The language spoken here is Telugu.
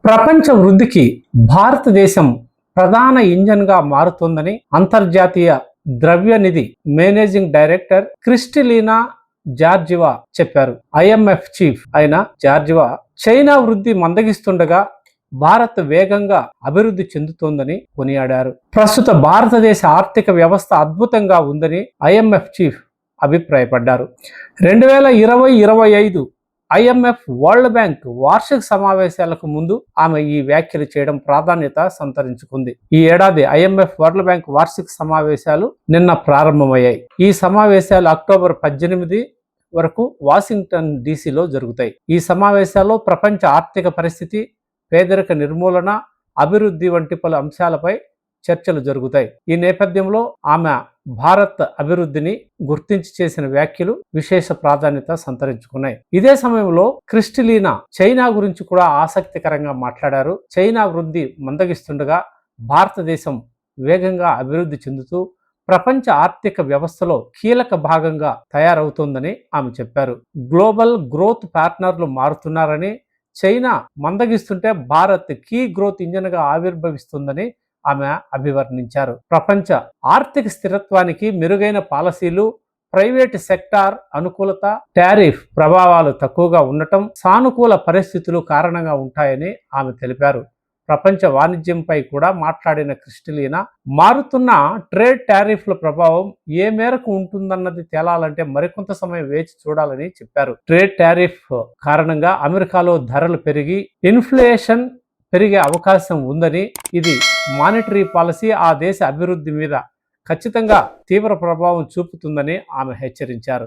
ప్రపంచ వృద్ధికి భారతదేశం ప్రధాన ఇంజన్గా మారుతుందని అంతర్జాతీయ ద్రవ్య నిధి మేనేజింగ్ డైరెక్టర్ క్రిస్టలీనా జార్జివా చెప్పారు. IMF చీఫ్ అయిన జార్జివా చైనా వృద్ధి మందగిస్తుండగా భారత్ వేగంగా అభివృద్ధి చెందుతోందని కొనియాడారు. ప్రస్తుత భారతదేశ ఆర్థిక వ్యవస్థ అద్భుతంగా ఉందని IMF చీఫ్ అభిప్రాయపడ్డారు. 2020-25 IMF వరల్డ్ బ్యాంక్ వార్షిక సమావేశాలకు ముందు ఆమె ఈ వ్యాఖ్యలు చేయడం ప్రాధాన్యత సంతరించుకుంది. ఈ ఏడాది IMF వరల్డ్ బ్యాంక్ వార్షిక సమావేశాలు నిన్న ప్రారంభమయ్యాయి. ఈ సమావేశాలు అక్టోబర్ 18 వరకు వాషింగ్టన్ డీసీలో జరుగుతాయి. ఈ సమావేశాల్లో ప్రపంచ ఆర్థిక పరిస్థితి, పేదరిక నిర్మూలన, అభివృద్ధి వంటి పలు అంశాలపై చర్చలు జరుగుతాయి. ఈ నేపథ్యంలో ఆమె భారత్ అభివృద్ధిని గుర్తించి చేసిన వ్యాఖ్యలు విశేష ప్రాధాన్యత సంతరించుకున్నాయి. ఇదే సమయంలో క్రిస్టలీనా చైనా గురించి కూడా ఆసక్తికరంగా మాట్లాడారు. చైనా వృద్ధి మందగిస్తుండగా భారతదేశం వేగంగా అభివృద్ధి చెందుతూ ప్రపంచ ఆర్థిక వ్యవస్థలో కీలక భాగంగా తయారవుతోందని ఆమె చెప్పారు. గ్లోబల్ గ్రోత్ పార్ట్నర్లు మారుతున్నారని, చైనా మందగిస్తుంటే భారత్ కీ గ్రోత్ ఇంజన్గా ఆవిర్భవిస్తుందని ఆమె అభివర్ణించారు. ప్రపంచ ఆర్థిక స్థిరత్వానికి మెరుగైన పాలసీలు, ప్రైవేట్ సెక్టార్ అనుకూలత, టారిఫ్ ప్రభావాలు తక్కువగా ఉండటం సానుకూల పరిస్థితులు కారణంగా ఉంటాయని ఆమె తెలిపారు. ప్రపంచ వాణిజ్యంపై కూడా మాట్లాడిన క్రిస్టలీనా మారుతున్న ట్రేడ్ టారిఫ్ల ప్రభావం ఏ మేరకు ఉంటుందన్నది తేలాలంటే మరికొంత సమయం వేచి చూడాలని చెప్పారు. ట్రేడ్ టారిఫ్ కారణంగా అమెరికాలో ధరలు పెరిగి ఇన్ఫ్లేషన్ పెరిగే అవకాశం ఉందని, ఇది మానిటరీ పాలసీ ఆ దేశ అభివృద్ధి మీద ఖచ్చితంగా తీవ్ర ప్రభావం చూపుతుందని ఆమె హెచ్చరించారు.